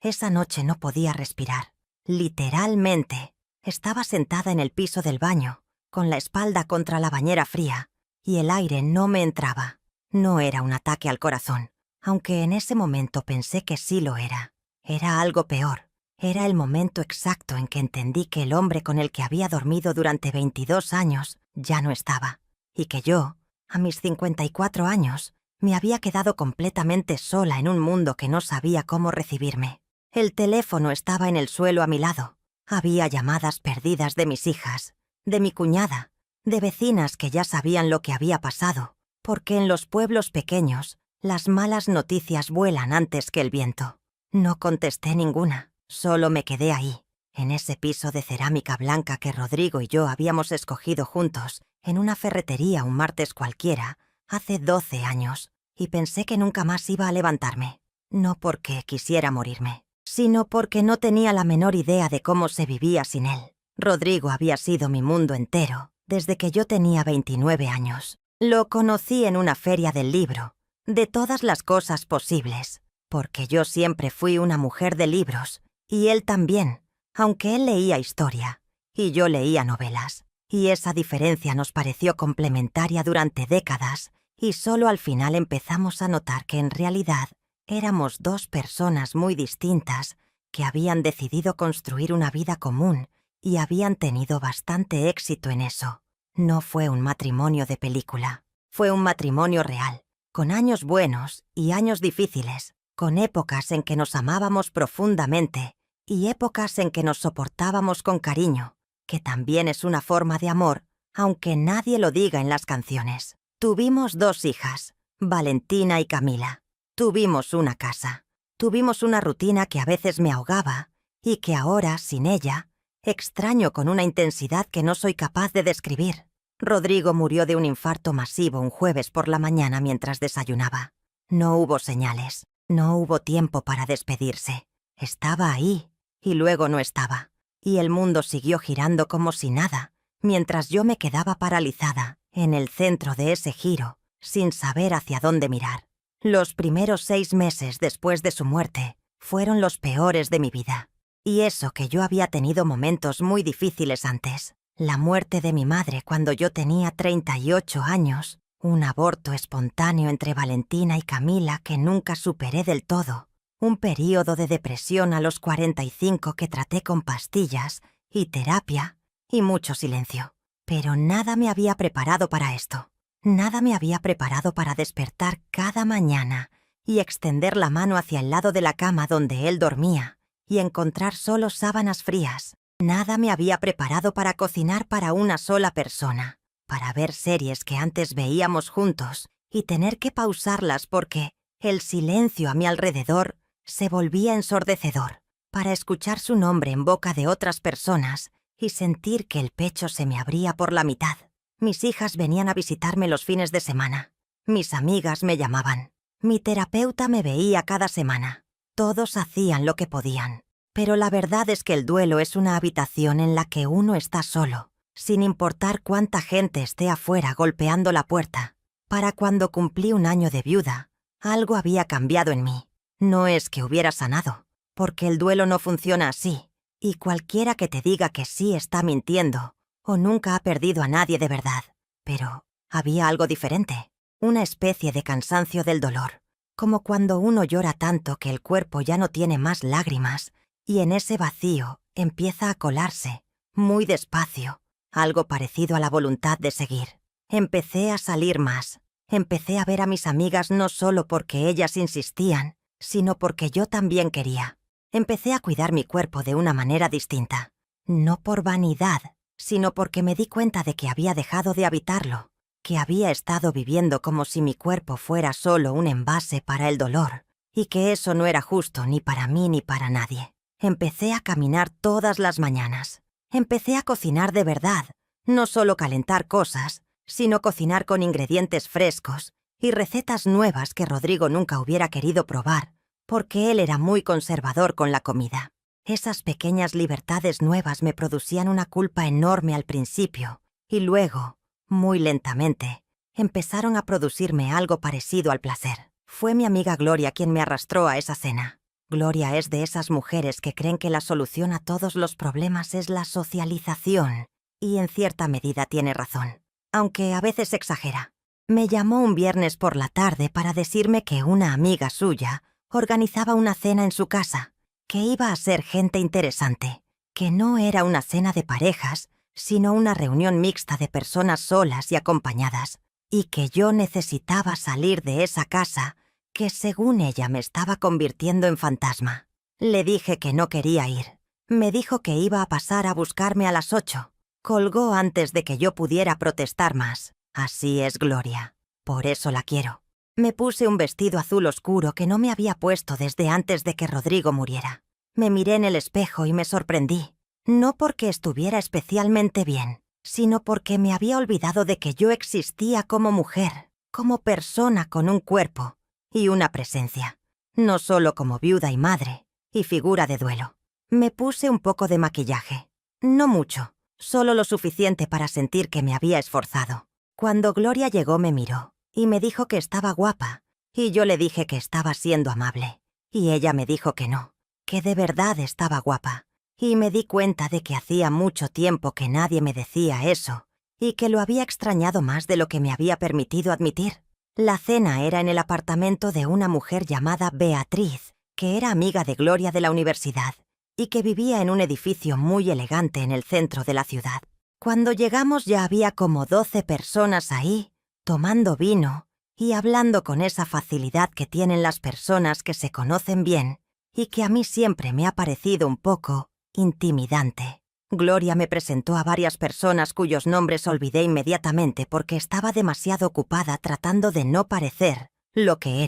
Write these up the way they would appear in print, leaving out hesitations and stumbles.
Esa noche no podía respirar. Literalmente. Estaba sentada en el piso del baño, con la espalda contra la bañera fría, y el aire no me entraba. No era un ataque al corazón, aunque en ese momento pensé que sí lo era. Era algo peor. Era el momento exacto en que entendí que el hombre con el que había dormido durante 22 años ya no estaba, y que yo, a mis 54 años, me había quedado completamente sola en un mundo que no sabía cómo recibirme. El teléfono estaba en el suelo a mi lado. Había llamadas perdidas de mis hijas, de mi cuñada, de vecinas que ya sabían lo que había pasado, porque en los pueblos pequeños las malas noticias vuelan antes que el viento. No contesté ninguna, solo me quedé ahí, en ese piso de cerámica blanca que Rodrigo y yo habíamos escogido juntos, en una ferretería un martes cualquiera, hace 12 años, y pensé que nunca más iba a levantarme, no porque quisiera morirme, sino porque no tenía la menor idea de cómo se vivía sin él. Rodrigo había sido mi mundo entero, desde que yo tenía 29 años. Lo conocí en una feria del libro, de todas las cosas posibles, porque yo siempre fui una mujer de libros, y él también, aunque él leía historia, y yo leía novelas, y esa diferencia nos pareció complementaria durante décadas, y solo al final empezamos a notar que en realidad éramos dos personas muy distintas que habían decidido construir una vida común y habían tenido bastante éxito en eso. No fue un matrimonio de película, fue un matrimonio real, con años buenos y años difíciles, con épocas en que nos amábamos profundamente y épocas en que nos soportábamos con cariño, que también es una forma de amor, aunque nadie lo diga en las canciones. Tuvimos 2 hijas, Valentina y Camila. Tuvimos una casa. Tuvimos una rutina que a veces me ahogaba y que ahora, sin ella, extraño con una intensidad que no soy capaz de describir. Rodrigo murió de un infarto masivo un jueves por la mañana mientras desayunaba. No hubo señales, no hubo tiempo para despedirse. Estaba ahí, y luego no estaba. Y el mundo siguió girando como si nada, mientras yo me quedaba paralizada, en el centro de ese giro, sin saber hacia dónde mirar. Los primeros 6 meses después de su muerte fueron los peores de mi vida. Y eso que yo había tenido momentos muy difíciles antes. La muerte de mi madre cuando yo tenía 38 años, un aborto espontáneo entre Valentina y Camila que nunca superé del todo, un período de depresión a los 45 que traté con pastillas y terapia y mucho silencio. Pero nada me había preparado para esto. Nada me había preparado para despertar cada mañana y extender la mano hacia el lado de la cama donde él dormía y encontrar solo sábanas frías. Nada me había preparado para cocinar para una sola persona, para ver series que antes veíamos juntos y tener que pausarlas porque el silencio a mi alrededor se volvía ensordecedor, para escuchar su nombre en boca de otras personas y sentir que el pecho se me abría por la mitad. Mis hijas venían a visitarme los fines de semana. Mis amigas me llamaban. Mi terapeuta me veía cada semana. Todos hacían lo que podían. Pero la verdad es que el duelo es una habitación en la que uno está solo, sin importar cuánta gente esté afuera golpeando la puerta. Para cuando cumplí 1 año de viuda, algo había cambiado en mí. No es que hubiera sanado, porque el duelo no funciona así, y cualquiera que te diga que sí está mintiendo, o nunca ha perdido a nadie de verdad. Pero había algo diferente, una especie de cansancio del dolor, como cuando uno llora tanto que el cuerpo ya no tiene más lágrimas, y en ese vacío empieza a colarse, muy despacio, algo parecido a la voluntad de seguir. Empecé a salir más, empecé a ver a mis amigas no solo porque ellas insistían, sino porque yo también quería. Empecé a cuidar mi cuerpo de una manera distinta, no por vanidad, sino porque me di cuenta de que había dejado de habitarlo, que había estado viviendo como si mi cuerpo fuera solo un envase para el dolor, y que eso no era justo ni para mí ni para nadie. Empecé a caminar todas las mañanas. Empecé a cocinar de verdad, no solo calentar cosas, sino cocinar con ingredientes frescos y recetas nuevas que Rodrigo nunca hubiera querido probar, porque él era muy conservador con la comida. Esas pequeñas libertades nuevas me producían una culpa enorme al principio, y luego, muy lentamente, empezaron a producirme algo parecido al placer. Fue mi amiga Gloria quien me arrastró a esa cena. Gloria es de esas mujeres que creen que la solución a todos los problemas es la socialización, y en cierta medida tiene razón, aunque a veces exagera. Me llamó un viernes por la tarde para decirme que una amiga suya organizaba una cena en su casa, que iba a ser gente interesante, que no era una cena de parejas, sino una reunión mixta de personas solas y acompañadas, y que yo necesitaba salir de esa casa que según ella me estaba convirtiendo en fantasma. Le dije que no quería ir. Me dijo que iba a pasar a buscarme a las 8. Colgó antes de que yo pudiera protestar más. Así es Gloria. Por eso la quiero. Me puse un vestido azul oscuro que no me había puesto desde antes de que Rodrigo muriera. Me miré en el espejo y me sorprendí. No porque estuviera especialmente bien, sino porque me había olvidado de que yo existía como mujer, como persona con un cuerpo y una presencia, no solo como viuda y madre, y figura de duelo. Me puse un poco de maquillaje. No mucho, solo lo suficiente para sentir que me había esforzado. Cuando Gloria llegó me miró, y me dijo que estaba guapa, y yo le dije que estaba siendo amable. Y ella me dijo que no, que de verdad estaba guapa. Y me di cuenta de que hacía mucho tiempo que nadie me decía eso, y que lo había extrañado más de lo que me había permitido admitir. La cena era en el apartamento de una mujer llamada Beatriz, que era amiga de Gloria de la universidad, y que vivía en un edificio muy elegante en el centro de la ciudad. Cuando llegamos ya había como 12 personas ahí, tomando vino y hablando con esa facilidad que tienen las personas que se conocen bien, y que a mí siempre me ha parecido un poco intimidante. Gloria me presentó a varias personas cuyos nombres olvidé inmediatamente porque estaba demasiado ocupada tratando de no parecer lo que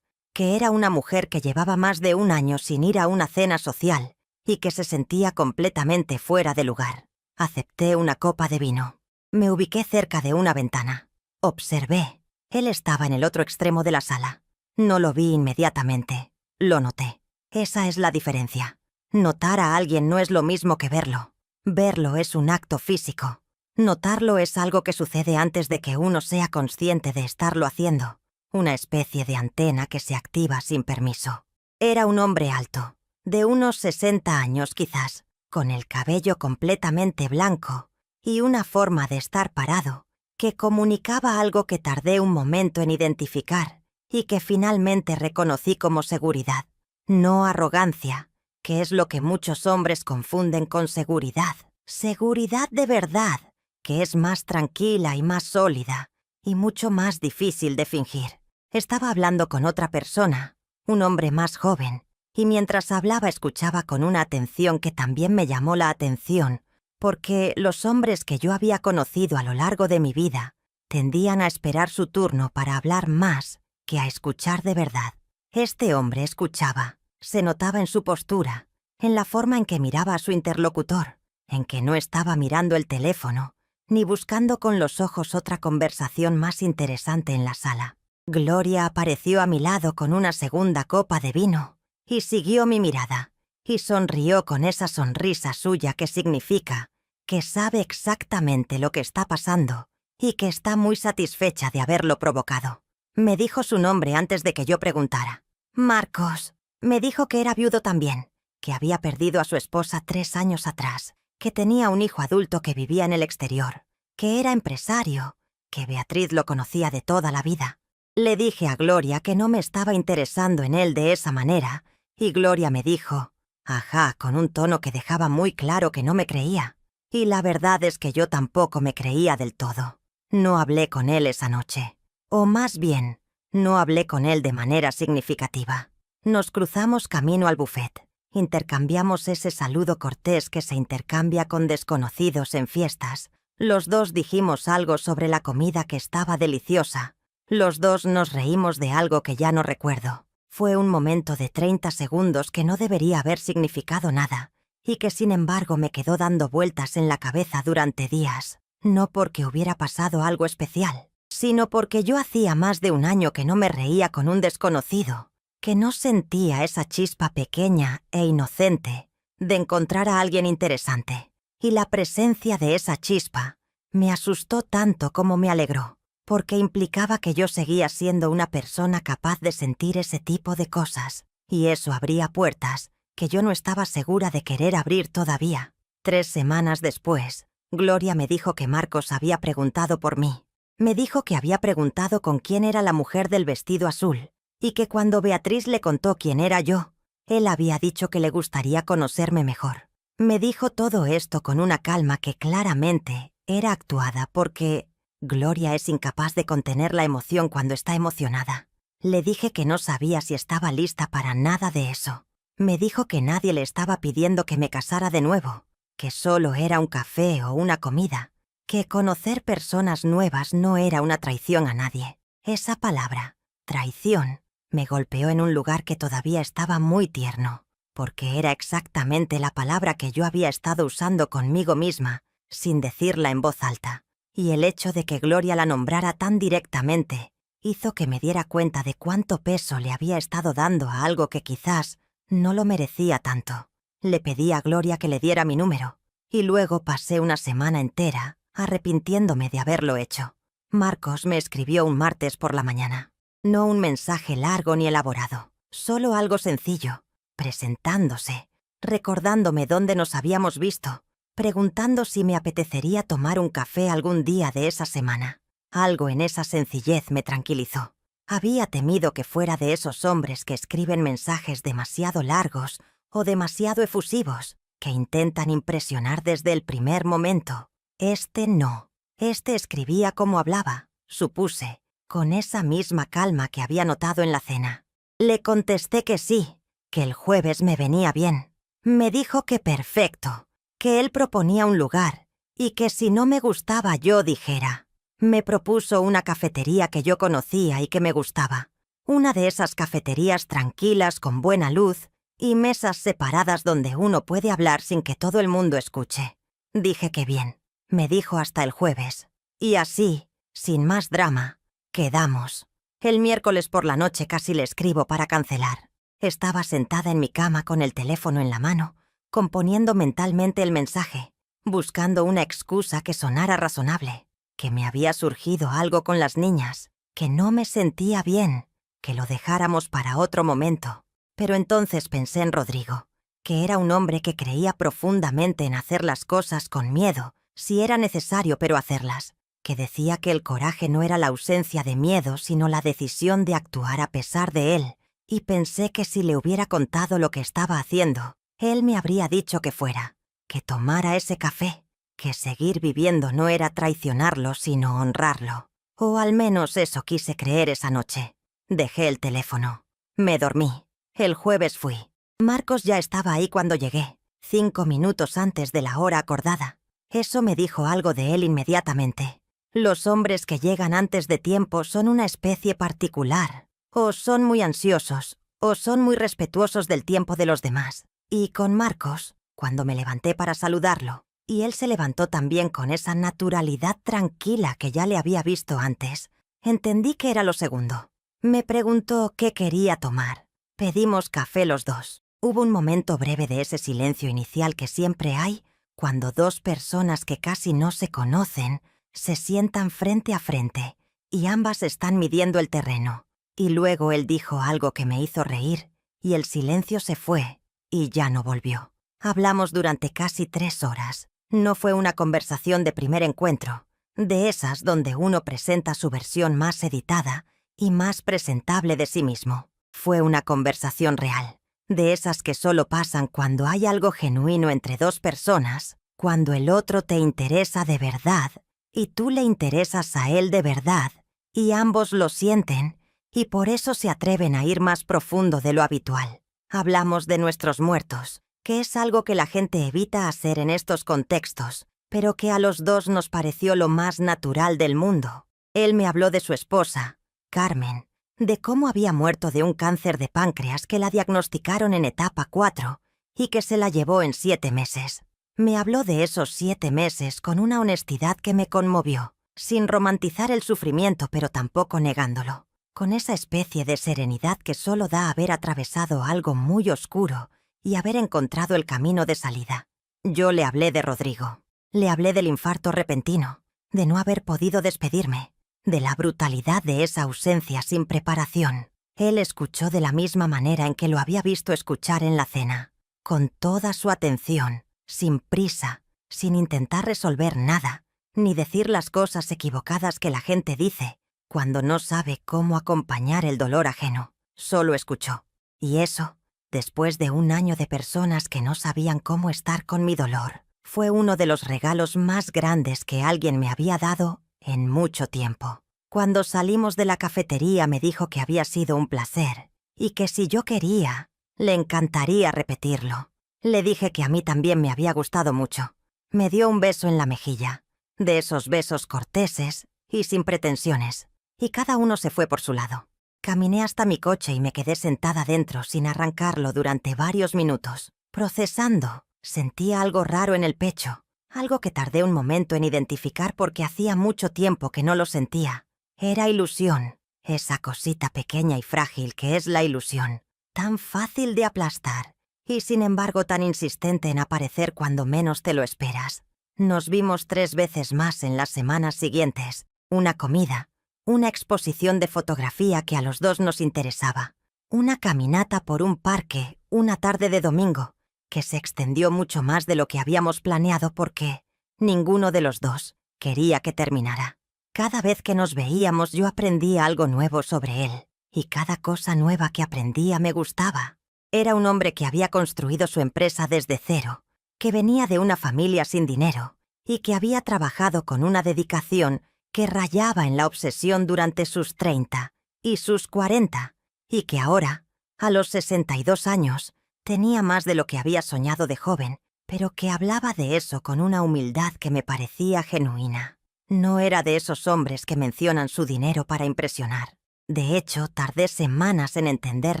era una mujer que llevaba más de un año sin ir a una cena social y que se sentía completamente fuera de lugar. Acepté una copa de vino. Me ubiqué cerca de una ventana. Observé. Él estaba en el otro extremo de la sala. No lo vi inmediatamente. Lo noté. Esa es la diferencia. Notar a alguien no es lo mismo que verlo. Verlo es un acto físico. Notarlo es algo que sucede antes de que uno sea consciente de estarlo haciendo. Una especie de antena que se activa sin permiso. Era un hombre alto, de unos 60 años quizás, con el cabello completamente blanco y una forma de estar parado que comunicaba algo que tardé un momento en identificar y que finalmente reconocí como seguridad, no arrogancia, que es lo que muchos hombres confunden con seguridad. Seguridad de verdad, que es más tranquila y más sólida, y mucho más difícil de fingir. Estaba hablando con otra persona, un hombre más joven, y mientras hablaba escuchaba con una atención que también me llamó la atención, porque los hombres que yo había conocido a lo largo de mi vida tendían a esperar su turno para hablar más que a escuchar de verdad. Este hombre escuchaba. Se notaba en su postura, en la forma en que miraba a su interlocutor, en que no estaba mirando el teléfono, ni buscando con los ojos otra conversación más interesante en la sala. Gloria apareció a mi lado con una segunda copa de vino, y siguió mi mirada, y sonrió con esa sonrisa suya que significa que sabe exactamente lo que está pasando y que está muy satisfecha de haberlo provocado. Me dijo su nombre antes de que yo preguntara. Marcos. Me dijo que era viudo también, que había perdido a su esposa 3 años atrás, que tenía un hijo adulto que vivía en el exterior, que era empresario, que Beatriz lo conocía de toda la vida. Le dije a Gloria que no me estaba interesando en él de esa manera, y Gloria me dijo, ajá, con un tono que dejaba muy claro que no me creía. Y la verdad es que yo tampoco me creía del todo. No hablé con él esa noche, o más bien, no hablé con él de manera significativa. Nos cruzamos camino al buffet. Intercambiamos ese saludo cortés que se intercambia con desconocidos en fiestas. Los dos dijimos algo sobre la comida que estaba deliciosa. Los dos nos reímos de algo que ya no recuerdo. Fue un momento de 30 segundos que no debería haber significado nada, y que sin embargo me quedó dando vueltas en la cabeza durante días. No porque hubiera pasado algo especial, sino porque yo hacía más de un año que no me reía con un desconocido, que no sentía esa chispa pequeña e inocente de encontrar a alguien interesante. Y la presencia de esa chispa me asustó tanto como me alegró, porque implicaba que yo seguía siendo una persona capaz de sentir ese tipo de cosas, y eso abría puertas que yo no estaba segura de querer abrir todavía. 3 semanas después, Gloria me dijo que Marcos había preguntado por mí. Me dijo que había preguntado con quién era la mujer del vestido azul, y que cuando Beatriz le contó quién era yo, él había dicho que le gustaría conocerme mejor. Me dijo todo esto con una calma que claramente era actuada porque Gloria es incapaz de contener la emoción cuando está emocionada. Le dije que no sabía si estaba lista para nada de eso. Me dijo que nadie le estaba pidiendo que me casara de nuevo, que solo era un café o una comida, que conocer personas nuevas no era una traición a nadie. Esa palabra, traición, me golpeó en un lugar que todavía estaba muy tierno, porque era exactamente la palabra que yo había estado usando conmigo misma, sin decirla en voz alta. Y el hecho de que Gloria la nombrara tan directamente hizo que me diera cuenta de cuánto peso le había estado dando a algo que quizás no lo merecía tanto. Le pedí a Gloria que le diera mi número, y luego pasé una semana entera arrepintiéndome de haberlo hecho. Marcos me escribió un martes por la mañana. No un mensaje largo ni elaborado, solo algo sencillo, presentándose, recordándome dónde nos habíamos visto, preguntando si me apetecería tomar un café algún día de esa semana. Algo en esa sencillez me tranquilizó. Había temido que fuera de esos hombres que escriben mensajes demasiado largos o demasiado efusivos, que intentan impresionar desde el primer momento. Este no. Este escribía como hablaba, supuse, con esa misma calma que había notado en la cena. Le contesté que sí, que el jueves me venía bien. Me dijo que perfecto, que él proponía un lugar y que si no me gustaba yo dijera. Me propuso una cafetería que yo conocía y que me gustaba. Una de esas cafeterías tranquilas con buena luz y mesas separadas donde uno puede hablar sin que todo el mundo escuche. Dije que bien. Me dijo hasta el jueves. Y así, sin más drama, quedamos. El miércoles por la noche casi le escribo para cancelar. Estaba sentada en mi cama con el teléfono en la mano, componiendo mentalmente el mensaje, buscando una excusa que sonara razonable, que me había surgido algo con las niñas, que no me sentía bien, que lo dejáramos para otro momento. Pero entonces pensé en Rodrigo, que era un hombre que creía profundamente en hacer las cosas con miedo, si era necesario, pero hacerlas, que decía que el coraje no era la ausencia de miedo, sino la decisión de actuar a pesar de él, y pensé que si le hubiera contado lo que estaba haciendo, él me habría dicho que fuera, que tomara ese café, que seguir viviendo no era traicionarlo, sino honrarlo. O al menos eso quise creer esa noche. Dejé el teléfono. Me dormí. El jueves fui. Marcos ya estaba ahí cuando llegué, 5 minutos antes de la hora acordada. Eso me dijo algo de él inmediatamente. Los hombres que llegan antes de tiempo son una especie particular. O son muy ansiosos, o son muy respetuosos del tiempo de los demás. Y con Marcos, cuando me levanté para saludarlo, y él se levantó también con esa naturalidad tranquila que ya le había visto antes, entendí que era lo segundo. Me preguntó qué quería tomar. Pedimos café los dos. Hubo un momento breve de ese silencio inicial que siempre hay cuando dos personas que casi no se conocen se sientan frente a frente y ambas están midiendo el terreno. Y luego él dijo algo que me hizo reír y el silencio se fue y ya no volvió. Hablamos durante casi 3 horas. No fue una conversación de primer encuentro, de esas donde uno presenta su versión más editada y más presentable de sí mismo. Fue una conversación real, de esas que solo pasan cuando hay algo genuino entre dos personas, cuando el otro te interesa de verdad y tú le interesas a él de verdad, y ambos lo sienten, y por eso se atreven a ir más profundo de lo habitual. Hablamos de nuestros muertos, que es algo que la gente evita hacer en estos contextos, pero que a los dos nos pareció lo más natural del mundo. Él me habló de su esposa, Carmen, de cómo había muerto de un cáncer de páncreas que la diagnosticaron en etapa 4 y que se la llevó en 7 meses. Me habló de esos 7 meses con una honestidad que me conmovió, sin romantizar el sufrimiento pero tampoco negándolo, con esa especie de serenidad que solo da haber atravesado algo muy oscuro y haber encontrado el camino de salida. Yo le hablé de Rodrigo, le hablé del infarto repentino, de no haber podido despedirme, de la brutalidad de esa ausencia sin preparación. Él escuchó de la misma manera en que lo había visto escuchar en la cena, con toda su atención, sin prisa, sin intentar resolver nada, ni decir las cosas equivocadas que la gente dice cuando no sabe cómo acompañar el dolor ajeno. Solo escuchó. Y eso, después de un año de personas que no sabían cómo estar con mi dolor, fue uno de los regalos más grandes que alguien me había dado en mucho tiempo. Cuando salimos de la cafetería me dijo que había sido un placer y que si yo quería, le encantaría repetirlo. Le dije que a mí también me había gustado mucho. Me dio un beso en la mejilla, de esos besos corteses y sin pretensiones, y cada uno se fue por su lado. Caminé hasta mi coche y me quedé sentada dentro sin arrancarlo durante varios minutos, procesando. Sentía algo raro en el pecho, algo que tardé un momento en identificar porque hacía mucho tiempo que no lo sentía. Era ilusión, esa cosita pequeña y frágil que es la ilusión, tan fácil de aplastar y sin embargo tan insistente en aparecer cuando menos te lo esperas. Nos vimos 3 veces más en las semanas siguientes, una comida, una exposición de fotografía que a los dos nos interesaba, una caminata por un parque, una tarde de domingo, que se extendió mucho más de lo que habíamos planeado porque ninguno de los dos quería que terminara. Cada vez que nos veíamos yo aprendía algo nuevo sobre él, y cada cosa nueva que aprendía me gustaba. Era un hombre que había construido su empresa desde cero, que venía de una familia sin dinero, y que había trabajado con una dedicación que rayaba en la obsesión durante sus 30 y sus 40, y que ahora, a los 62 años, tenía más de lo que había soñado de joven, pero que hablaba de eso con una humildad que me parecía genuina. No era de esos hombres que mencionan su dinero para impresionar. De hecho, tardé semanas en entender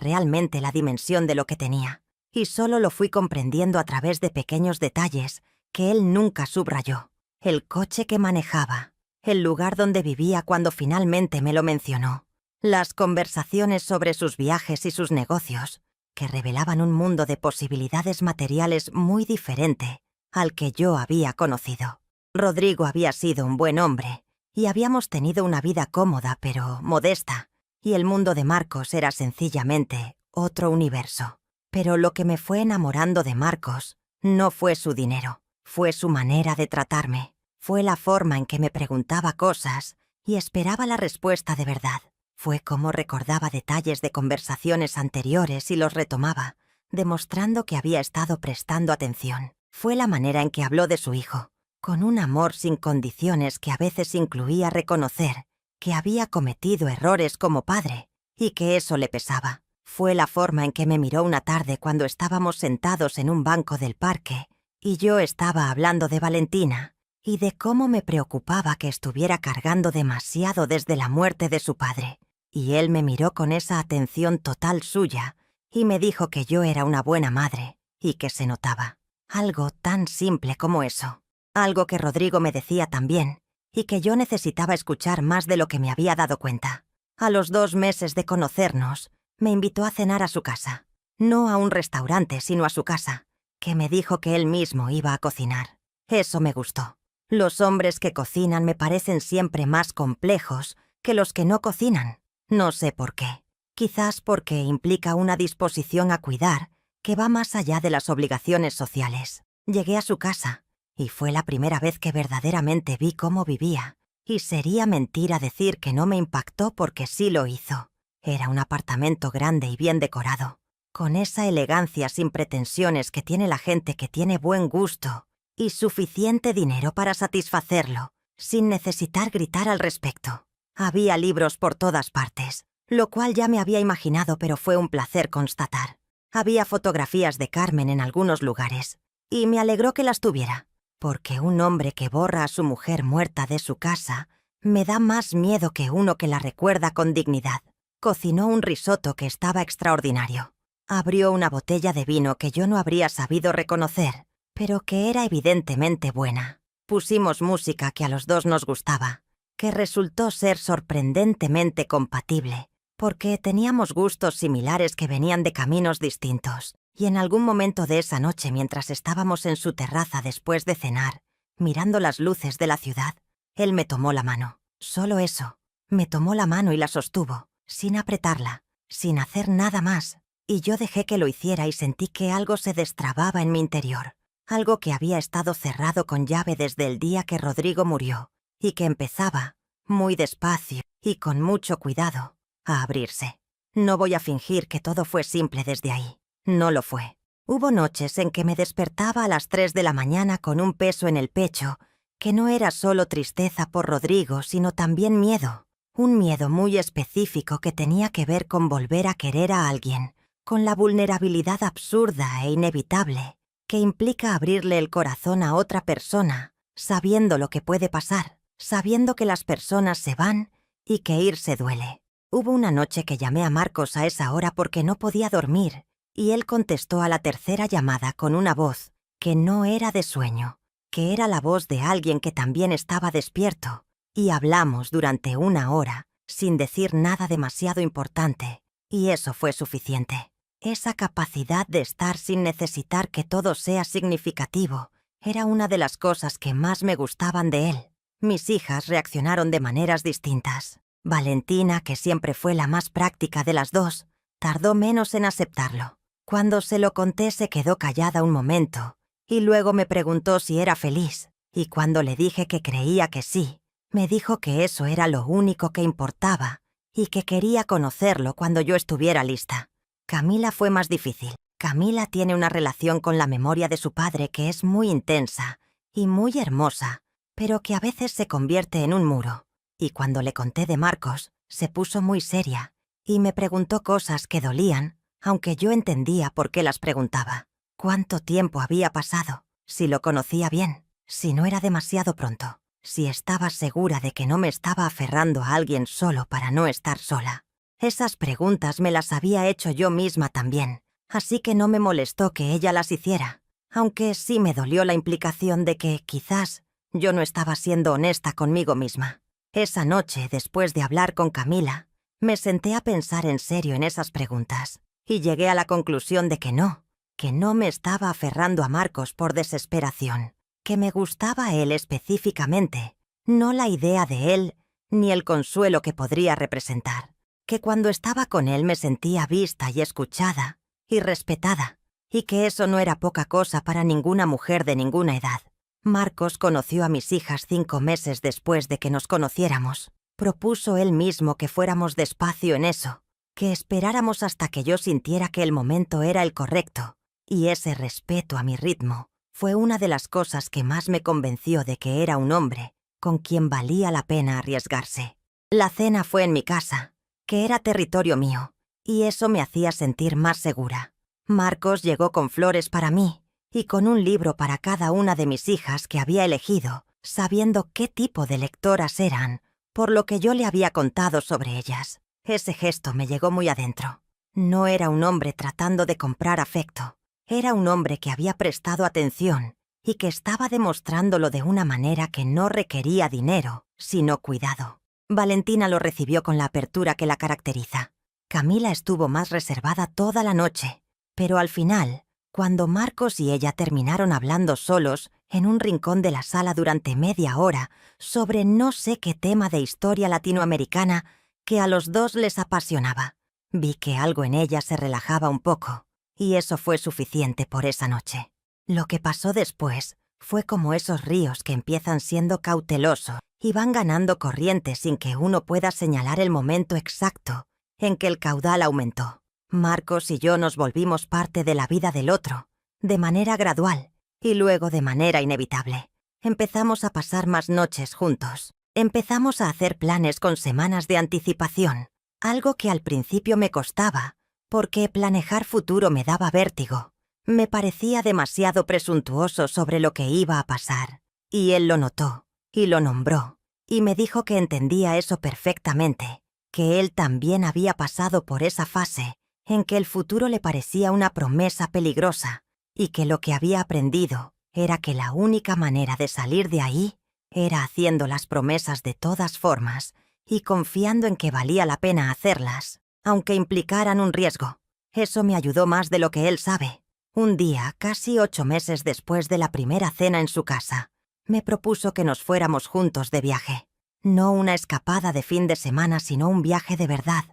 realmente la dimensión de lo que tenía, y solo lo fui comprendiendo a través de pequeños detalles que él nunca subrayó. El coche que manejaba, el lugar donde vivía cuando finalmente me lo mencionó, las conversaciones sobre sus viajes y sus negocios, que revelaban un mundo de posibilidades materiales muy diferente al que yo había conocido. Rodrigo había sido un buen hombre, y habíamos tenido una vida cómoda pero modesta, y el mundo de Marcos era sencillamente otro universo. Pero lo que me fue enamorando de Marcos no fue su dinero, fue su manera de tratarme, fue la forma en que me preguntaba cosas y esperaba la respuesta de verdad. Fue como recordaba detalles de conversaciones anteriores y los retomaba, demostrando que había estado prestando atención. Fue la manera en que habló de su hijo, con un amor sin condiciones que a veces incluía reconocer que había cometido errores como padre y que eso le pesaba. Fue la forma en que me miró una tarde cuando estábamos sentados en un banco del parque y yo estaba hablando de Valentina y de cómo me preocupaba que estuviera cargando demasiado desde la muerte de su padre. Y él me miró con esa atención total suya y me dijo que yo era una buena madre y que se notaba. Algo tan simple como eso. Algo que Rodrigo me decía también y que yo necesitaba escuchar más de lo que me había dado cuenta. A los 2 meses de conocernos, me invitó a cenar a su casa. No a un restaurante, sino a su casa, que me dijo que él mismo iba a cocinar. Eso me gustó. Los hombres que cocinan me parecen siempre más complejos que los que no cocinan. No sé por qué. Quizás porque implica una disposición a cuidar que va más allá de las obligaciones sociales. Llegué a su casa y fue la primera vez que verdaderamente vi cómo vivía. Y sería mentira decir que no me impactó porque sí lo hizo. Era un apartamento grande y bien decorado, con esa elegancia sin pretensiones que tiene la gente que tiene buen gusto y suficiente dinero para satisfacerlo, sin necesitar gritar al respecto. Había libros por todas partes, lo cual ya me había imaginado, pero fue un placer constatar. Había fotografías de Carmen en algunos lugares, y me alegró que las tuviera, porque un hombre que borra a su mujer muerta de su casa me da más miedo que uno que la recuerda con dignidad. Cocinó un risotto que estaba extraordinario. Abrió una botella de vino que yo no habría sabido reconocer, pero que era evidentemente buena. Pusimos música que a los dos nos gustaba, que resultó ser sorprendentemente compatible, porque teníamos gustos similares que venían de caminos distintos. Y en algún momento de esa noche, mientras estábamos en su terraza después de cenar, mirando las luces de la ciudad, él me tomó la mano. Solo eso. Me tomó la mano y la sostuvo, sin apretarla, sin hacer nada más, y yo dejé que lo hiciera y sentí que algo se destrababa en mi interior, algo que había estado cerrado con llave desde el día que Rodrigo murió, y que empezaba, muy despacio y con mucho cuidado, a abrirse. No voy a fingir que todo fue simple desde ahí. No lo fue. Hubo noches en que me despertaba a las 3 de la mañana con un peso en el pecho, que no era solo tristeza por Rodrigo, sino también miedo. Un miedo muy específico que tenía que ver con volver a querer a alguien, con la vulnerabilidad absurda e inevitable que implica abrirle el corazón a otra persona, sabiendo lo que puede pasar, sabiendo que las personas se van y que irse duele. Hubo una noche que llamé a Marcos a esa hora porque no podía dormir, y él contestó a la tercera llamada con una voz que no era de sueño, que era la voz de alguien que también estaba despierto, y hablamos durante 1 hora, sin decir nada demasiado importante, y eso fue suficiente. Esa capacidad de estar sin necesitar que todo sea significativo era una de las cosas que más me gustaban de él. Mis hijas reaccionaron de maneras distintas. Valentina, que siempre fue la más práctica de las dos, tardó menos en aceptarlo. Cuando se lo conté se quedó callada un momento, y luego me preguntó si era feliz, y cuando le dije que creía que sí, me dijo que eso era lo único que importaba, y que quería conocerlo cuando yo estuviera lista. Camila fue más difícil. Camila tiene una relación con la memoria de su padre que es muy intensa y muy hermosa, pero que a veces se convierte en un muro. Y cuando le conté de Marcos, se puso muy seria y me preguntó cosas que dolían, aunque yo entendía por qué las preguntaba. ¿Cuánto tiempo había pasado? Si lo conocía bien, si no era demasiado pronto, si estaba segura de que no me estaba aferrando a alguien solo para no estar sola. Esas preguntas me las había hecho yo misma también, así que no me molestó que ella las hiciera, aunque sí me dolió la implicación de que, quizás, yo no estaba siendo honesta conmigo misma. Esa noche, después de hablar con Camila, me senté a pensar en serio en esas preguntas, y llegué a la conclusión de que no me estaba aferrando a Marcos por desesperación, que me gustaba él específicamente, no la idea de él ni el consuelo que podría representar. Que cuando estaba con él me sentía vista y escuchada y respetada, y que eso no era poca cosa para ninguna mujer de ninguna edad. Marcos conoció a mis hijas 5 meses después de que nos conociéramos. Propuso él mismo que fuéramos despacio en eso, que esperáramos hasta que yo sintiera que el momento era el correcto, y ese respeto a mi ritmo fue una de las cosas que más me convenció de que era un hombre con quien valía la pena arriesgarse. La cena fue en mi casa, que era territorio mío, y eso me hacía sentir más segura. Marcos llegó con flores para mí y con un libro para cada una de mis hijas que había elegido, sabiendo qué tipo de lectoras eran, por lo que yo le había contado sobre ellas. Ese gesto me llegó muy adentro. No era un hombre tratando de comprar afecto, era un hombre que había prestado atención y que estaba demostrándolo de una manera que no requería dinero, sino cuidado. Valentina lo recibió con la apertura que la caracteriza. Camila estuvo más reservada toda la noche, pero al final, cuando Marcos y ella terminaron hablando solos en un rincón de la sala durante media hora sobre no sé qué tema de historia latinoamericana que a los dos les apasionaba, vi que algo en ella se relajaba un poco, y eso fue suficiente por esa noche. Lo que pasó después fue como esos ríos que empiezan siendo cautelosos y van ganando corriente sin que uno pueda señalar el momento exacto en que el caudal aumentó. Marcos y yo nos volvimos parte de la vida del otro, de manera gradual y luego de manera inevitable. Empezamos a pasar más noches juntos. Empezamos a hacer planes con semanas de anticipación, algo que al principio me costaba, porque planear futuro me daba vértigo. Me parecía demasiado presuntuoso sobre lo que iba a pasar, y él lo notó, y lo nombró, y me dijo que entendía eso perfectamente, que él también había pasado por esa fase en que el futuro le parecía una promesa peligrosa, y que lo que había aprendido era que la única manera de salir de ahí era haciendo las promesas de todas formas y confiando en que valía la pena hacerlas, aunque implicaran un riesgo. Eso me ayudó más de lo que él sabe. Un día, casi 8 meses después de la primera cena en su casa, me propuso que nos fuéramos juntos de viaje. No una escapada de fin de semana, sino un viaje de verdad,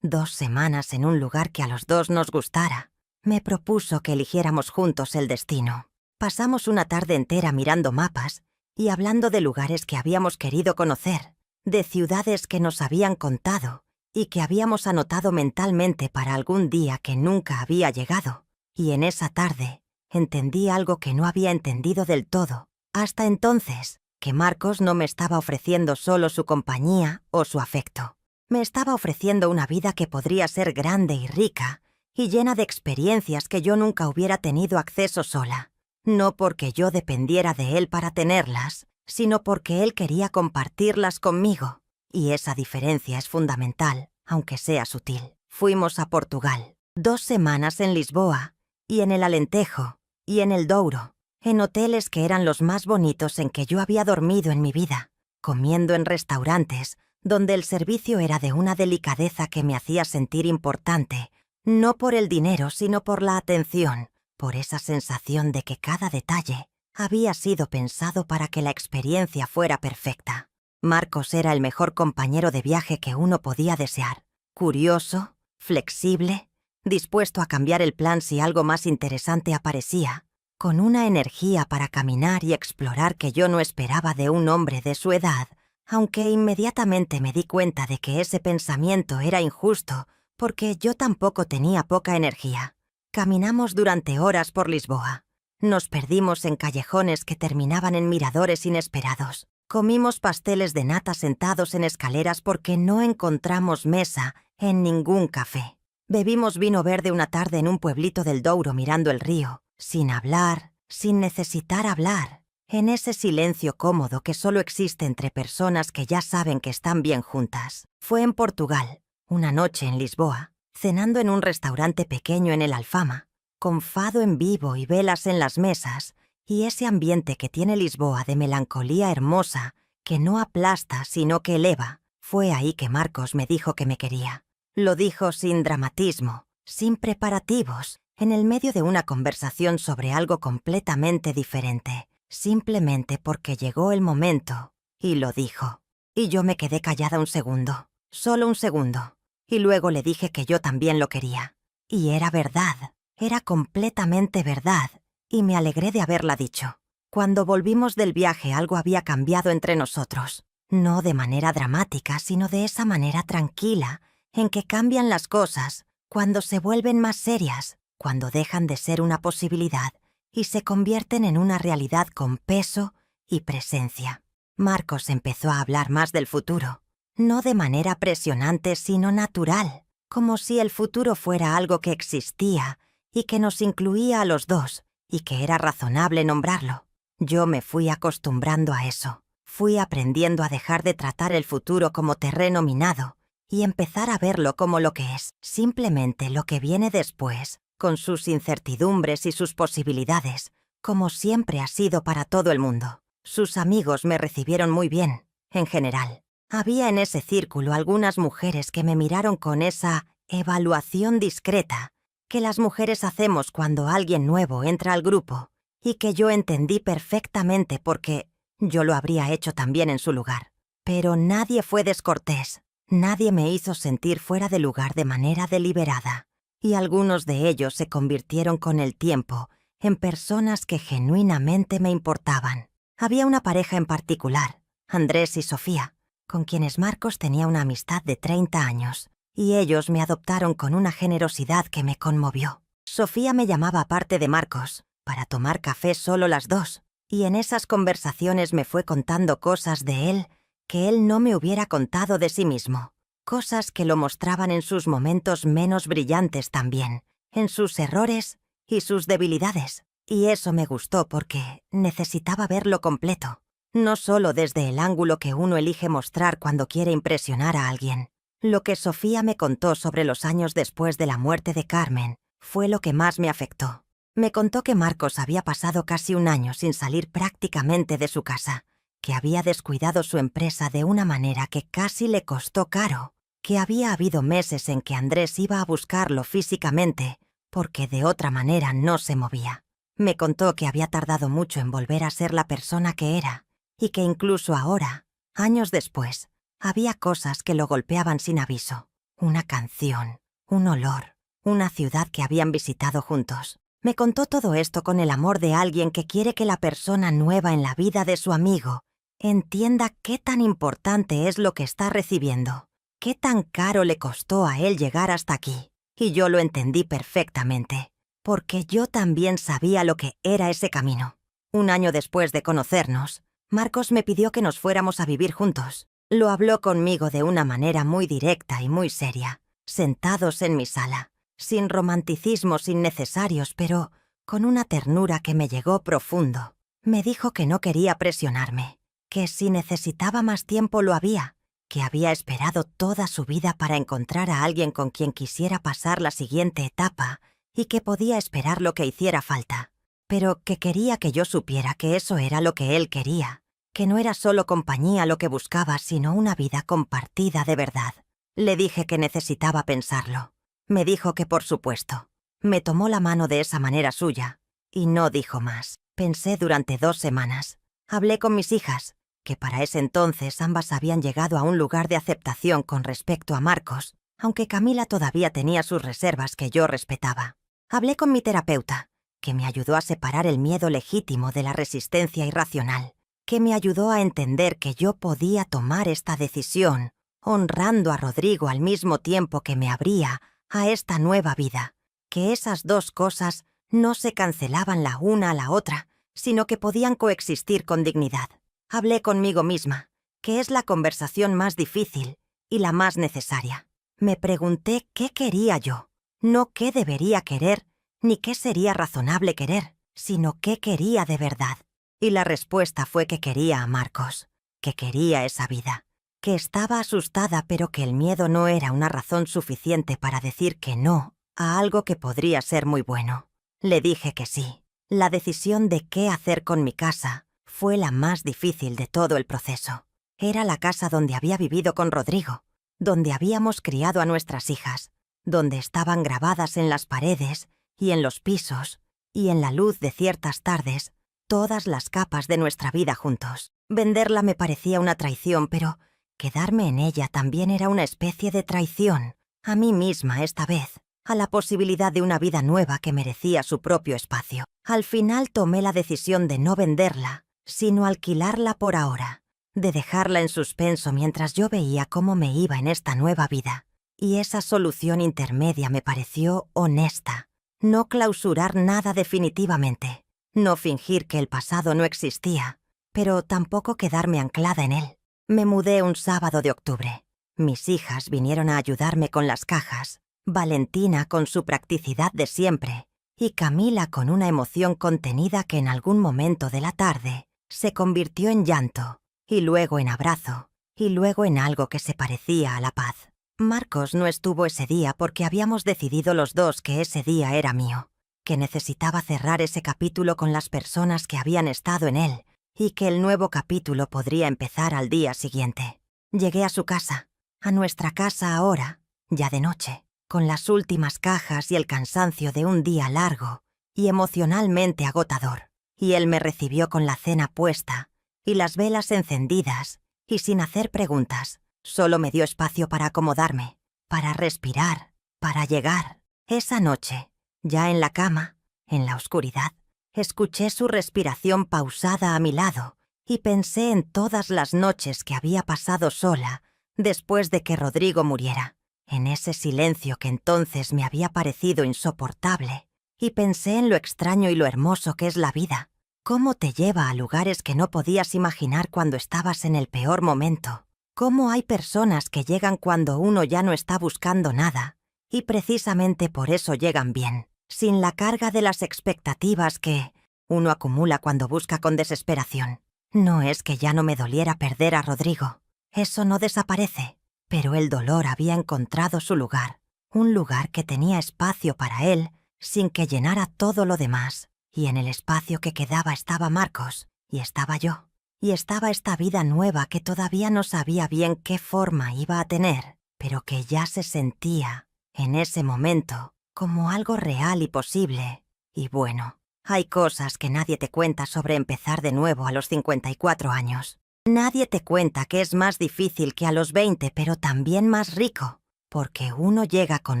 2 semanas en un lugar que a los dos nos gustara. Me propuso que eligiéramos juntos el destino. Pasamos una tarde entera mirando mapas y hablando de lugares que habíamos querido conocer, de ciudades que nos habían contado y que habíamos anotado mentalmente para algún día que nunca había llegado. Y en esa tarde entendí algo que no había entendido del todo hasta entonces, que Marcos no me estaba ofreciendo solo su compañía o su afecto. Me estaba ofreciendo una vida que podría ser grande y rica y llena de experiencias que yo nunca hubiera tenido acceso sola. No porque yo dependiera de él para tenerlas, sino porque él quería compartirlas conmigo. Y esa diferencia es fundamental, aunque sea sutil. Fuimos a Portugal, 2 semanas en Lisboa, y en el Alentejo, y en el Douro, en hoteles que eran los más bonitos en que yo había dormido en mi vida, comiendo en restaurantes donde el servicio era de una delicadeza que me hacía sentir importante, no por el dinero, sino por la atención, por esa sensación de que cada detalle había sido pensado para que la experiencia fuera perfecta. Marcos era el mejor compañero de viaje que uno podía desear. Curioso, flexible, dispuesto a cambiar el plan si algo más interesante aparecía, con una energía para caminar y explorar que yo no esperaba de un hombre de su edad, aunque inmediatamente me di cuenta de que ese pensamiento era injusto porque yo tampoco tenía poca energía. Caminamos durante horas por Lisboa. Nos perdimos en callejones que terminaban en miradores inesperados. Comimos pasteles de nata sentados en escaleras porque no encontramos mesa en ningún café. Bebimos vino verde una tarde en un pueblito del Douro mirando el río, sin hablar, sin necesitar hablar, en ese silencio cómodo que solo existe entre personas que ya saben que están bien juntas. Fue en Portugal, una noche en Lisboa, cenando en un restaurante pequeño en el Alfama, con fado en vivo y velas en las mesas, y ese ambiente que tiene Lisboa de melancolía hermosa, que no aplasta sino que eleva. Fue ahí que Marcos me dijo que me quería. Lo dijo sin dramatismo, sin preparativos, en el medio de una conversación sobre algo completamente diferente, simplemente porque llegó el momento, y lo dijo. Y yo me quedé callada un segundo, solo un segundo, y luego le dije que yo también lo quería. Y era verdad, era completamente verdad, y me alegré de haberla dicho. Cuando volvimos del viaje algo había cambiado entre nosotros, no de manera dramática, sino de esa manera tranquila en que cambian las cosas cuando se vuelven más serias, cuando dejan de ser una posibilidad y se convierten en una realidad con peso y presencia. Marcos empezó a hablar más del futuro, no de manera presionante sino natural, como si el futuro fuera algo que existía y que nos incluía a los dos y que era razonable nombrarlo. Yo me fui acostumbrando a eso, fui aprendiendo a dejar de tratar el futuro como terreno minado y empezar a verlo como lo que es, simplemente lo que viene después, con sus incertidumbres y sus posibilidades, como siempre ha sido para todo el mundo. Sus amigos me recibieron muy bien, en general. Había en ese círculo algunas mujeres que me miraron con esa evaluación discreta que las mujeres hacemos cuando alguien nuevo entra al grupo y que yo entendí perfectamente porque yo lo habría hecho también en su lugar. Pero nadie fue descortés, nadie me hizo sentir fuera de lugar de manera deliberada, y algunos de ellos se convirtieron con el tiempo en personas que genuinamente me importaban. Había una pareja en particular, Andrés y Sofía, con quienes Marcos tenía una amistad de 30 años, y ellos me adoptaron con una generosidad que me conmovió. Sofía me llamaba aparte de Marcos, para tomar café solo las dos, y en esas conversaciones me fue contando cosas de él que él no me hubiera contado de sí mismo, cosas que lo mostraban en sus momentos menos brillantes también, en sus errores y sus debilidades, y eso me gustó porque necesitaba verlo completo, no solo desde el ángulo que uno elige mostrar cuando quiere impresionar a alguien. Lo que Sofía me contó sobre los años después de la muerte de Carmen fue lo que más me afectó. Me contó que Marcos había pasado casi un año sin salir prácticamente de su casa, que había descuidado su empresa de una manera que casi le costó caro, que había habido meses en que Andrés iba a buscarlo físicamente porque de otra manera no se movía. Me contó que había tardado mucho en volver a ser la persona que era y que incluso ahora, años después, había cosas que lo golpeaban sin aviso. una canción, un olor, una ciudad que habían visitado juntos. Me contó todo esto con el amor de alguien que quiere que la persona nueva en la vida de su amigo entienda qué tan importante es lo que está recibiendo, qué tan caro le costó a él llegar hasta aquí. Y yo lo entendí perfectamente, porque yo también sabía lo que era ese camino. Un año después de conocernos, Marcos me pidió que nos fuéramos a vivir juntos. Lo habló conmigo de una manera muy directa y muy seria, sentados en mi sala, sin romanticismos innecesarios, pero con una ternura que me llegó profundo. Me dijo que no quería presionarme, que si necesitaba más tiempo lo había, que había esperado toda su vida para encontrar a alguien con quien quisiera pasar la siguiente etapa y que podía esperar lo que hiciera falta, pero que quería que yo supiera que eso era lo que él quería, que no era solo compañía lo que buscaba, sino una vida compartida de verdad. Le dije que necesitaba pensarlo. Me dijo que por supuesto. Me tomó la mano de esa manera suya y no dijo más. Pensé durante 2 semanas. Hablé con mis hijas, que para ese entonces ambas habían llegado a un lugar de aceptación con respecto a Marcos, aunque Camila todavía tenía sus reservas que yo respetaba. Hablé con mi terapeuta, que me ayudó a separar el miedo legítimo de la resistencia irracional, que me ayudó a entender que yo podía tomar esta decisión, honrando a Rodrigo al mismo tiempo que me abría a esta nueva vida, que esas 2 cosas no se cancelaban la una a la otra, sino que podían coexistir con dignidad. Hablé conmigo misma, que es la conversación más difícil y la más necesaria. Me pregunté qué quería yo, no qué debería querer, ni qué sería razonable querer, sino qué quería de verdad. Y la respuesta fue que quería a Marcos, que quería esa vida, que estaba asustada pero que el miedo no era una razón suficiente para decir que no a algo que podría ser muy bueno. Le dije que sí. La decisión de qué hacer con mi casa fue la más difícil de todo el proceso. Era la casa donde había vivido con Rodrigo, donde habíamos criado a nuestras hijas, donde estaban grabadas en las paredes y en los pisos y en la luz de ciertas tardes todas las capas de nuestra vida juntos. Venderla me parecía una traición, pero quedarme en ella también era una especie de traición, a mí misma esta vez, a la posibilidad de una vida nueva que merecía su propio espacio. Al final tomé la decisión de no venderla, sino alquilarla por ahora, de dejarla en suspenso mientras yo veía cómo me iba en esta nueva vida. Y esa solución intermedia me pareció honesta. No clausurar nada definitivamente, no fingir que el pasado no existía, pero tampoco quedarme anclada en él. Me mudé un sábado de octubre. Mis hijas vinieron a ayudarme con las cajas, Valentina con su practicidad de siempre, y Camila con una emoción contenida que en algún momento de la tarde se convirtió en llanto, y luego en abrazo, y luego en algo que se parecía a la paz. Marcos no estuvo ese día porque habíamos decidido los 2 que ese día era mío, que necesitaba cerrar ese capítulo con las personas que habían estado en él, y que el nuevo capítulo podría empezar al día siguiente. Llegué a su casa, a nuestra casa ahora, ya de noche, con las últimas cajas y el cansancio de un día largo y emocionalmente agotador, y él me recibió con la cena puesta y las velas encendidas, y sin hacer preguntas, solo me dio espacio para acomodarme, para respirar, para llegar. Esa noche, ya en la cama, en la oscuridad, escuché su respiración pausada a mi lado y pensé en todas las noches que había pasado sola después de que Rodrigo muriera, en ese silencio que entonces me había parecido insoportable, y pensé en lo extraño y lo hermoso que es la vida, cómo te lleva a lugares que no podías imaginar cuando estabas en el peor momento, cómo hay personas que llegan cuando uno ya no está buscando nada, y precisamente por eso llegan bien, sin la carga de las expectativas que uno acumula cuando busca con desesperación. No es que ya no me doliera perder a Rodrigo, eso no desaparece, pero el dolor había encontrado su lugar, un lugar que tenía espacio para él sin que llenara todo lo demás, y en el espacio que quedaba estaba Marcos, y estaba yo, y estaba esta vida nueva que todavía no sabía bien qué forma iba a tener, pero que ya se sentía, en ese momento, como algo real y posible. Y bueno, hay cosas que nadie te cuenta sobre empezar de nuevo a los 54 años. Nadie te cuenta que es más difícil que a los 20, pero también más rico. porque uno llega con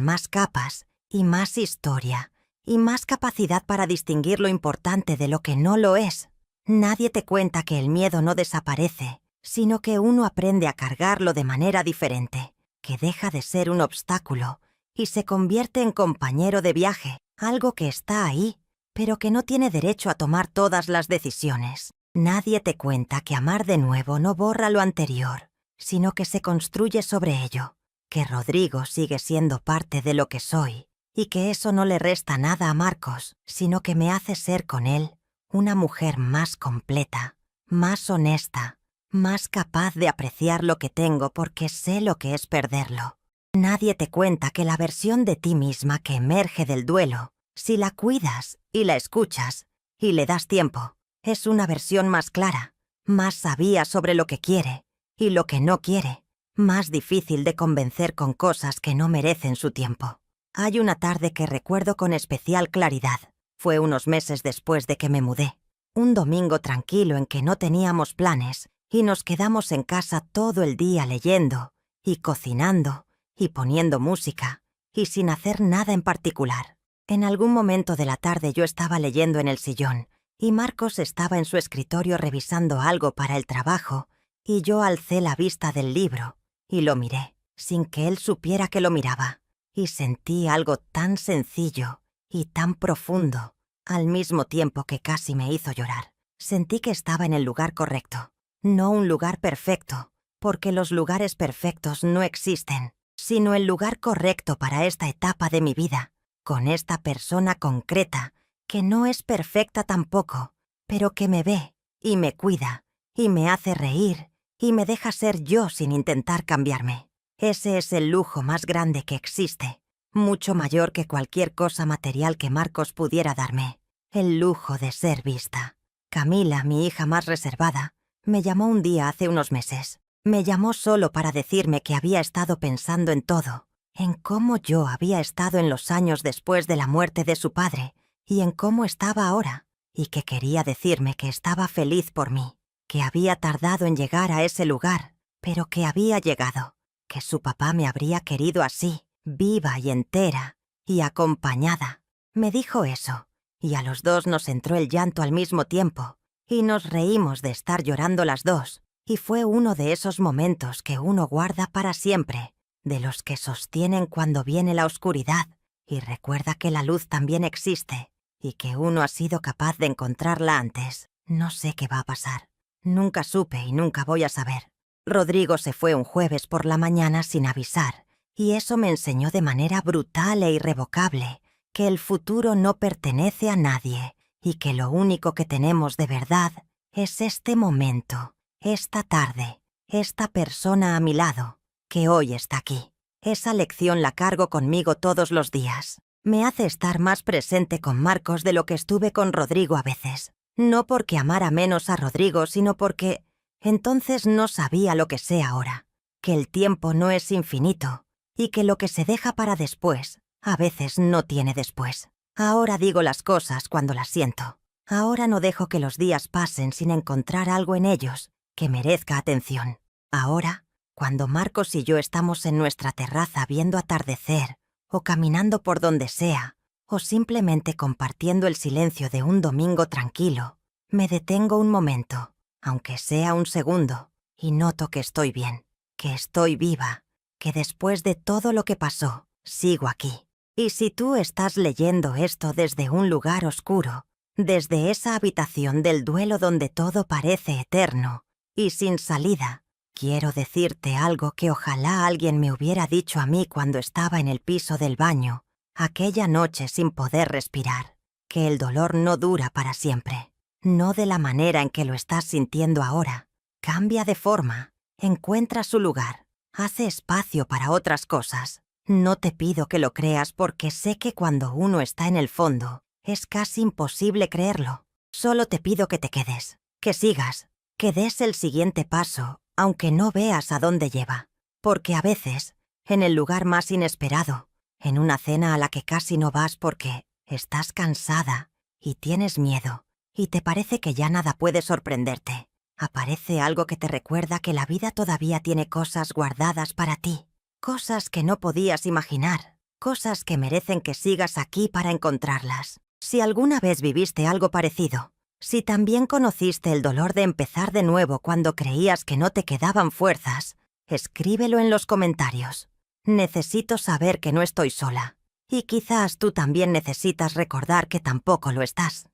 más capas y más historia y más capacidad para distinguir lo importante de lo que no lo es. Nadie te cuenta que el miedo no desaparece, sino que uno aprende a cargarlo de manera diferente, que deja de ser un obstáculo y se convierte en compañero de viaje, algo que está ahí, pero que no tiene derecho a tomar todas las decisiones. Nadie te cuenta que amar de nuevo no borra lo anterior, sino que se construye sobre ello, que Rodrigo sigue siendo parte de lo que soy, y que eso no le resta nada a Marcos, sino que me hace ser con él una mujer más completa, más honesta, más capaz de apreciar lo que tengo porque sé lo que es perderlo. Nadie te cuenta que la versión de ti misma que emerge del duelo, si la cuidas y la escuchas y le das tiempo, es una versión más clara, más sabia sobre lo que quiere y lo que no quiere, más difícil de convencer con cosas que no merecen su tiempo. Hay una tarde que recuerdo con especial claridad. Fue unos meses después de que me mudé. Un domingo tranquilo en que no teníamos planes y nos quedamos en casa todo el día leyendo y cocinando y poniendo música y sin hacer nada en particular. En algún momento de la tarde yo estaba leyendo en el sillón y Marcos estaba en su escritorio revisando algo para el trabajo y yo alcé la vista del libro y lo miré, sin que él supiera que lo miraba, y sentí algo tan sencillo y tan profundo, al mismo tiempo que casi me hizo llorar. Sentí que estaba en el lugar correcto, no un lugar perfecto, porque los lugares perfectos no existen, sino el lugar correcto para esta etapa de mi vida, con esta persona concreta, que no es perfecta tampoco, pero que me ve y me cuida, y me hace reír, y me deja ser yo sin intentar cambiarme. Ese es el lujo más grande que existe, mucho mayor que cualquier cosa material que Marcos pudiera darme, el lujo de ser vista. Camila, mi hija más reservada, me llamó un día hace unos meses. Me llamó solo para decirme que había estado pensando en todo, en cómo yo había estado en los años después de la muerte de su padre y en cómo estaba ahora, y que quería decirme que estaba feliz por mí, que había tardado en llegar a ese lugar, pero que había llegado, que su papá me habría querido así, viva y entera, y acompañada. Me dijo eso, y a los dos nos entró el llanto al mismo tiempo, y nos reímos de estar llorando las dos, y fue uno de esos momentos que uno guarda para siempre, de los que sostienen cuando viene la oscuridad, y recuerda que la luz también existe, y que uno ha sido capaz de encontrarla antes. No sé qué va a pasar. Nunca supe y nunca voy a saber. Rodrigo se fue un jueves por la mañana sin avisar, y eso me enseñó de manera brutal e irrevocable que el futuro no pertenece a nadie y que lo único que tenemos de verdad es este momento, esta tarde, esta persona a mi lado, que hoy está aquí. Esa lección la cargo conmigo todos los días. Me hace estar más presente con Marcos de lo que estuve con Rodrigo a veces. No porque amara menos a Rodrigo, sino porque entonces no sabía lo que sé ahora, que el tiempo no es infinito y que lo que se deja para después a veces no tiene después. Ahora digo las cosas cuando las siento. Ahora no dejo que los días pasen sin encontrar algo en ellos que merezca atención. Ahora, cuando Marcos y yo estamos en nuestra terraza viendo atardecer o caminando por donde sea, o simplemente compartiendo el silencio de un domingo tranquilo, me detengo un momento, aunque sea un segundo, y noto que estoy bien, que estoy viva, que después de todo lo que pasó, sigo aquí. Y si tú estás leyendo esto desde un lugar oscuro, desde esa habitación del duelo donde todo parece eterno y sin salida, quiero decirte algo que ojalá alguien me hubiera dicho a mí cuando estaba en el piso del baño, aquella noche sin poder respirar, que el dolor no dura para siempre. No de la manera en que lo estás sintiendo ahora. Cambia de forma, encuentra su lugar, hace espacio para otras cosas. No te pido que lo creas porque sé que cuando uno está en el fondo, es casi imposible creerlo. Solo te pido que te quedes, que sigas, que des el siguiente paso, aunque no veas a dónde lleva. Porque a veces, en el lugar más inesperado, en una cena a la que casi no vas porque estás cansada y tienes miedo, y te parece que ya nada puede sorprenderte, aparece algo que te recuerda que la vida todavía tiene cosas guardadas para ti, Cosas que no podías imaginar, cosas que merecen que sigas aquí para encontrarlas. Si alguna vez viviste algo parecido, si también conociste el dolor de empezar de nuevo cuando creías que no te quedaban fuerzas, escríbelo en los comentarios. Necesito saber que no estoy sola. Y quizás tú también necesitas recordar que tampoco lo estás.